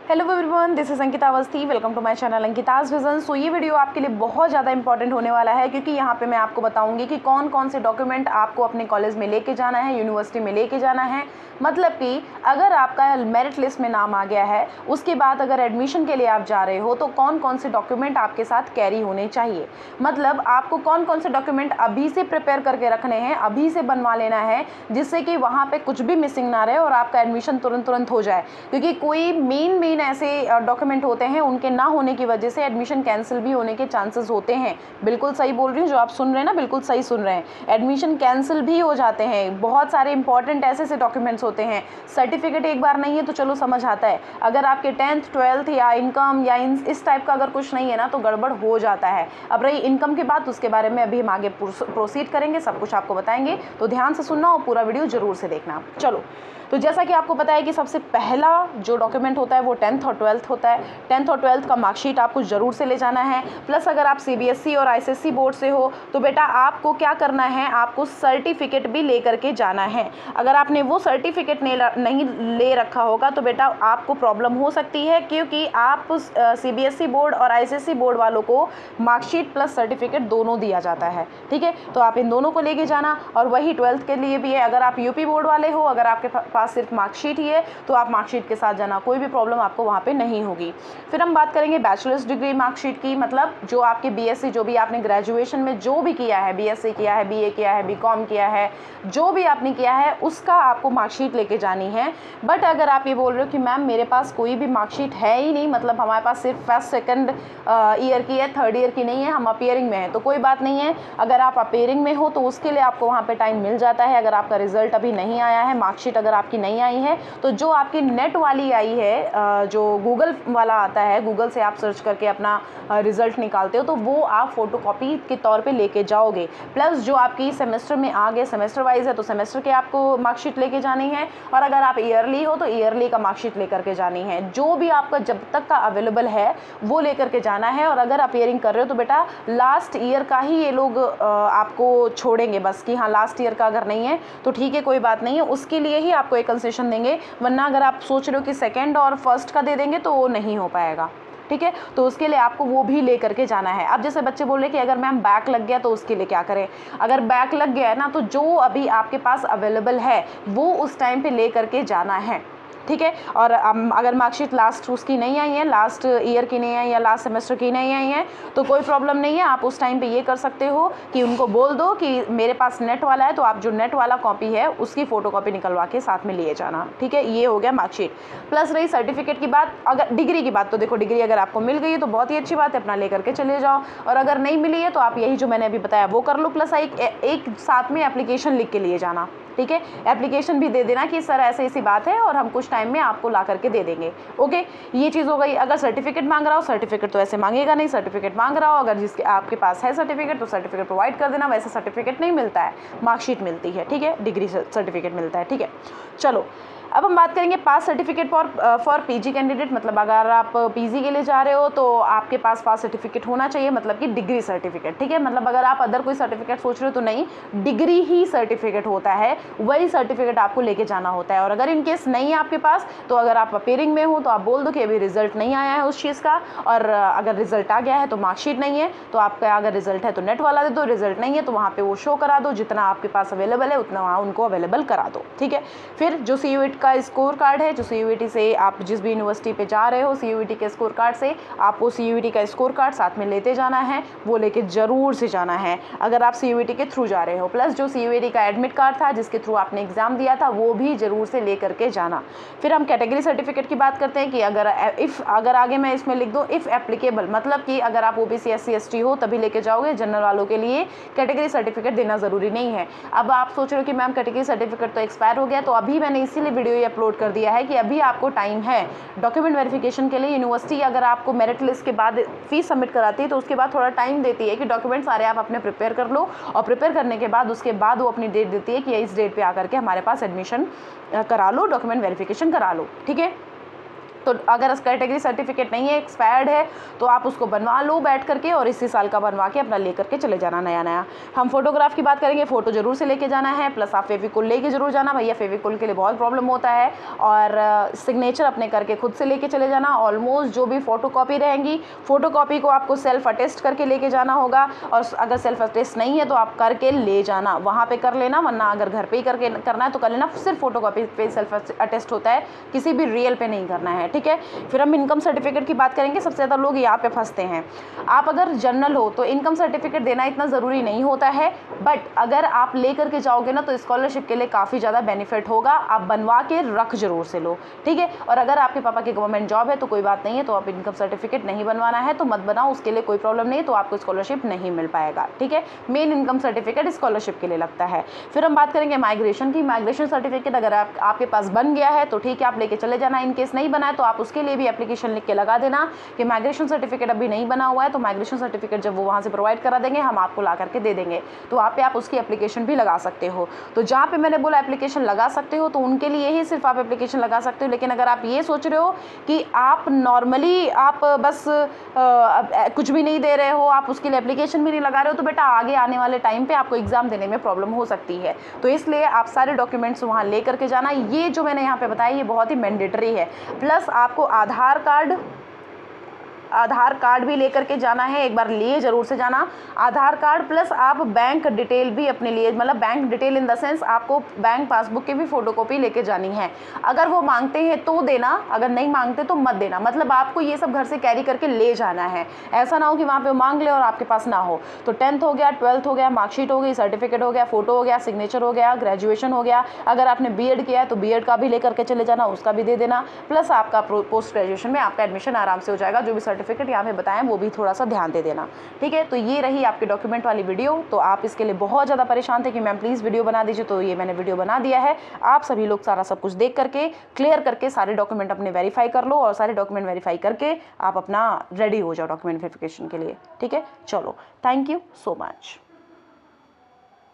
Hello everyone, this is Ankita Awasthi. Welcome to my channel Ankita's vision. So ये video आपके लिए बहुत ज़्यादा इंपॉर्टेंट होने वाला है, क्योंकि यहाँ पे मैं आपको बताऊंगी कि कौन कौन से डॉक्यूमेंट आपको अपने कॉलेज में लेके जाना है, यूनिवर्सिटी में लेके जाना है। मतलब कि अगर आपका मेरिट लिस्ट में नाम आ गया है, उसके बाद अगर एडमिशन के लिए आप जा रहे हो तो कौन कौन से डॉक्यूमेंट आपके साथ कैरी होने चाहिए। मतलब आपको कौन कौन से डॉक्यूमेंट अभी से प्रिपेयर करके रखने हैं, अभी से बनवा लेना है, जिससे कि वहाँ पे कुछ भी मिसिंग ना रहे और आपका एडमिशन तुरंत हो जाए। क्योंकि कोई मेन ऐसे डॉक्यूमेंट होते हैं, उनके ना होने की वजह से एडमिशन कैंसिल भी होने के चांसेस होते हैं। बिल्कुल सही बोल रही हूँ, जो आप सुन रहे हैं ना, बिल्कुल सही सुन रहे हैं। एडमिशन कैंसिल भी हो जाते हैं। बहुत सारे इंपॉर्टेंट ऐसे डॉक्यूमेंट्स होते हैं। सर्टिफिकेट एक बार नहीं है तो चलो समझ आता है, अगर आपके 10th 12th या इनकम या इस टाइप का अगर कुछ नहीं है ना, तो गड़बड़ हो जाता है। अब रही इनकम की बात, उसके बारे में अभी हम आगे प्रोसीड करेंगे, सब कुछ आपको बताएंगे, तो ध्यान से सुनना और पूरा वीडियो जरूर से देखना। चलो, तो जैसा कि आपको पता है कि सबसे पहला जो डॉक्यूमेंट होता है वो 10th और 12th होता है। 10th और 12th का मार्कशीट आपको ज़रूर से ले जाना है। प्लस अगर आप CBSE और ICSE बोर्ड से हो तो बेटा आपको क्या करना है, आपको सर्टिफिकेट भी ले करके जाना है। अगर आपने वो सर्टिफिकेट नहीं ले रखा होगा तो बेटा आपको प्रॉब्लम हो सकती है, क्योंकि आप CBSE बोर्ड और ICSE बोर्ड वालों को मार्कशीट प्लस सर्टिफिकेट दोनों दिया जाता है। ठीक है, तो आप इन दोनों को लेके जाना। और वही 12th के लिए भी है। अगर आप UP बोर्ड वाले हो, अगर आपके पास सिर्फ मार्कशीट ही है तो आप मार्कशीट के साथ जाना, कोई भी प्रॉब्लम आपको वहाँ पे नहीं होगी। फिर हम बात करेंगे बैचलर्स डिग्री मार्कशीट की। मतलब जो आपके BSc, जो भी आपने ग्रेजुएशन में जो भी किया है, BSc किया है, BA किया है, BCom किया है, जो भी आपने किया है उसका आपको मार्कशीट लेके जानी है। बट अगर आप ये बोल रहे हो कि मैम मेरे पास कोई भी मार्कशीट है ही नहीं, मतलब हमारे पास सिर्फ फर्स्ट सेकंड ईयर की है, थर्ड ईयर की नहीं है, हम अपीयरिंग में है, तो कोई बात नहीं है। अगर आप अपीयरिंग में हो तो उसके लिए आपको वहाँ पे टाइम मिल जाता है। अगर आपका रिजल्ट अभी नहीं आया है, मार्कशीट अगर आपकी नहीं आई है, तो जो आपकी नेट वाली आई है, जो गूगल वाला आता है, गूगल से आप सर्च करके अपना रिजल्ट निकालते हो, तो वो आप फोटोकॉपी के तौर पे लेके जाओगे। प्लस जो आपकी सेमेस्टर में आगे सेमेस्टर वाइज है तो सेमेस्टर के आपको मार्कशीट लेके जानी है। और अगर आप ईयरली हो तो ईयरली का मार्कशीट लेकर के जानी है। जो भी आपका जब तक का अवेलेबल है वो लेकर के जाना है। और अगर अपीयरिंग कर रहे हो तो बेटा लास्ट ईयर का ही ये लोग आपको छोड़ेंगे बस, कि हाँ लास्ट ईयर का अगर नहीं है तो ठीक है, कोई बात नहीं है, उसके लिए ही आपको एक कंसेशन देंगे। वरना अगर आप सोच रहे हो कि सेकेंड और फर्स्ट का दे देंगे तो वो नहीं हो पाएगा। ठीक है, तो उसके लिए आपको वो भी ले करके जाना है। अब जैसे बच्चे बोल रहे कि अगर मैम बैक लग गया तो उसके लिए क्या करें। अगर बैक लग गया है ना, तो जो अभी आपके पास अवेलेबल है वो उस टाइम पे ले करके जाना है। ठीक है, और अगर मार्कशीट लास्ट उसकी नहीं आई है, लास्ट ईयर की नहीं आई या लास्ट सेमेस्टर की नहीं आई है, तो कोई प्रॉब्लम नहीं है। आप उस टाइम पे ये कर सकते हो कि उनको बोल दो कि मेरे पास नेट वाला है, तो आप जो नेट वाला कॉपी है उसकी फ़ोटोकॉपी निकलवा के साथ में लिए जाना। ठीक है, ये हो गया मार्कशीट। प्लस रही सर्टिफिकेट की बात। अगर डिग्री की बात, तो देखो डिग्री अगर आपको मिल गई है तो बहुत ही अच्छी बात है, अपना ले करके चले जाओ। और अगर नहीं मिली है तो आप यही जो मैंने अभी बताया वो कर लो। प्लस एक साथ में एप्लीकेशन लिख के लिए जाना। ठीक है, एप्लीकेशन भी दे देना कि सर ऐसे ऐसी बात है और हम कुछ टाइम में आपको ला करके दे देंगे। ओके, ये चीज़ हो गई। अगर सर्टिफिकेट मांग रहा हो, सर्टिफिकेट तो ऐसे मांगेगा नहीं। सर्टिफिकेट मांग रहा हो, अगर जिसके आपके पास है सर्टिफिकेट तो सर्टिफिकेट प्रोवाइड कर देना। वैसे सर्टिफिकेट नहीं मिलता है, मार्कशीट मिलती है। ठीक है, डिग्री सर्टिफिकेट मिलता है। ठीक है, चलो अब हम बात करेंगे पास सर्टिफिकेट फॉर PG कैंडिडेट। मतलब अगर आप PG के लिए जा रहे हो तो आपके पास सर्टिफिकेट होना चाहिए, मतलब कि डिग्री सर्टिफिकेट। ठीक है, मतलब अगर आप अदर कोई सर्टिफिकेट सोच रहे हो तो नहीं, डिग्री ही सर्टिफिकेट होता है, वही सर्टिफिकेट आपको लेके जाना होता है। और अगर इनकेस नहीं है आपके पास, तो अगर आप अपीयरिंग में हो तो आप बोल दो कि अभी रिजल्ट नहीं आया है उस चीज़ का, और अगर रिजल्ट आ गया है तो मार्कशीट नहीं है, तो आपका अगर रिजल्ट है तो नेट वाला दे दो, रिजल्ट नहीं है तो वहाँ पर वो शो करा दो, जितना आपके पास अवेलेबल है उतना वहाँ उनको अवेलेबल करा दो। ठीक है, फिर जो CUET का स्कोर कार्ड है, जो CUET से आप जिस भी यूनिवर्सिटी पे जा रहे हो, CUET के स्कोर कार्ड से आपको CUET का स्कोर कार्ड साथ में लेते जाना है, वो लेके ज़रूर से जाना है अगर आप CUET के थ्रू जा रहे हो। प्लस जो CUET का एडमिट कार्ड था जिसके थ्रू आपने एग्ज़ाम दिया था, वो भी ज़रूर से ले करके जाना। फिर हम कैटेगरी सर्टिफिकेट की बात करते हैं कि अगर आगे मैं इसमें लिख दूँ इफ़ एप्लीकेबल, मतलब कि अगर आप OBC SC ST हो तभी लेके जाओगे। जनरल वालों के लिए कैटेगरी सर्टिफिकेट देना ज़रूरी नहीं है। अब आप सोच रहे हो कि मैम कैटेगरी सर्टिफिकेट तो एक्सपायर हो गया, तो अभी मैंने इसीलिए वीडियो ये अपलोड कर दिया है कि अभी आपको टाइम है डॉक्यूमेंट वेरिफिकेशन के लिए। यूनिवर्सिटी अगर आपको मेरिट लिस्ट के बाद फीस सबमिट कराती है तो उसके बाद थोड़ा टाइम देती है कि डॉक्यूमेंट सारे आप अपने प्रिपेयर कर लो, और प्रिपेयर करने के बाद उसके बाद वो अपनी डेट देती है कि इस डेट पे आकर के हमारे पास एडमिशन करा लो, डॉक्यूमेंट वेरिफिकेशन करा लो। ठीक है, तो अगर कैटेगरी सर्टिफिकेट नहीं है, एक्सपायर्ड है, तो आप उसको बनवा लो बैठ करके और इसी साल का बनवा के अपना ले करके चले जाना नया। हम फोटोग्राफ की बात करेंगे, फ़ोटो जरूर से लेके जाना है, प्लस आप फेविकोल लेके जरूर जाना, भैया फेविकोल के लिए बहुत प्रॉब्लम होता है। और सिग्नेचर अपने करके खुद से लेके चले जाना। ऑलमोस्ट जो भी फोटोकॉपी रहेंगी, फोटोकॉपी को आपको सेल्फ अटेस्ट करके लेके जाना होगा, और अगर सेल्फ अटेस्ट नहीं है तो आप करके ले जाना, वहाँ पे कर लेना, वरना अगर घर पे ही करके करना है तो कर लेना। सिर्फ फोटोकॉपी पे सेल्फ अटेस्ट होता है, किसी भी रियल पे नहीं करना है, ठीक है। फिर हम इनकम सर्टिफिकेट की बात करेंगे। सबसे ज़्यादा लोग यहाँ पे फंसते हैं। आप अगर जनरल हो तो इनकम सर्टिफिकेट देना इतना ज़रूरी नहीं होता है, बट अगर आप ले करके जाओगे ना तो स्कॉलरशिप के लिए काफ़ी ज़्यादा बेनिफिट होगा। आप बनवा के रख जरूर से लो, ठीक है। और अगर आपके पापा की गवर्नमेंट जॉब है तो कोई बात नहीं है, तो आप इनकम सर्टिफिकेट नहीं बनवाना है तो मत बनाओ, उसके लिए कोई प्रॉब्लम नहीं है, तो आपको स्कॉलरशिप नहीं मिल पाएगा, ठीक है। मेन इनकम सर्टिफिकेट स्कॉलरशिप के लिए लगता है। फिर हम बात करेंगे माइग्रेशन की। माइग्रेशन सर्टिफिकेट अगर आपके पास बन गया है तो ठीक है, आप लेके चले जाना। इन केस नहीं बना है तो आप उसके लिए भी एप्लीकेशन लिख के लगा देना कि माइग्रेशन सर्टिफिकेट अभी नहीं बना हुआ है, तो माइग्रेशन सर्टिफिकेट जब वो वहाँ से प्रोवाइड करा देंगे हम आपको ला करके दे देंगे, तो वहाँ पे आप उसकी एप्लीकेशन भी लगा सकते हो। तो जहाँ पे मैंने बोला एप्लीकेशन लगा सकते हो, तो उनके लिए ही सिर्फ आप एप्लीकेशन लगा सकते हो। लेकिन अगर आप ये सोच रहे हो कि आप नॉर्मली आप बस कुछ भी नहीं दे रहे हो, आप उसके लिए एप्लीकेशन भी नहीं लगा रहे हो, तो बेटा आगे आने वाले टाइम पे आपको एग्जाम देने में प्रॉब्लम हो सकती है। तो इसलिए आप सारे डॉक्यूमेंट्स वहाँ ले करके जाना। ये जो मैंने यहाँ पे बताया ये बहुत ही मैंडेटरी है। प्लस आपको आधार कार्ड भी लेकर के जाना है, एक बार लिए जरूर से जाना। आधार कार्ड प्लस आप बैंक डिटेल भी अपने लिए, मतलब bank detail in the sense आपको बैंक पासबुक की भी फोटोकॉपी लेके जानी है। अगर वो मांगते हैं तो देना, अगर नहीं मांगते तो मत देना। मतलब आपको ये सब घर से कैरी करके ले जाना है, ऐसा ना हो कि वहाँ पे मांग ले और आपके पास ना हो। तो 10th हो गया, 12th हो गया, मार्कशीट हो गई, सर्टिफिकेट हो गया, फोटो हो गया, सिग्नेचर हो गया, ग्रेजुएशन हो गया। अगर आपने बीएड किया है तो बीएड का भी लेकर के चले जाना, उसका भी दे देना। प्लस आपका पोस्ट ग्रेजुएशन में आपका एडमिशन आराम से हो जाएगा। जो भी सर्टिफिकेट यहाँ पे बताएं वो भी थोड़ा सा ध्यान दे देना, ठीक है। तो ये रही आपके डॉक्यूमेंट वाली वीडियो। तो आप इसके लिए बहुत ज़्यादा परेशान थे कि मैम प्लीज़ वीडियो बना दीजिए, तो ये मैंने वीडियो बना दिया है। आप सभी लोग सारा सब कुछ देख करके क्लियर करके सारे डॉक्यूमेंट अपने वेरीफाई कर लो, और सारे डॉक्यूमेंट वेरीफाई करके आप अपना रेडी हो जाओ डॉक्यूमेंट वेरिफिकेशन के लिए, ठीक है। चलो, थैंक यू सो मच।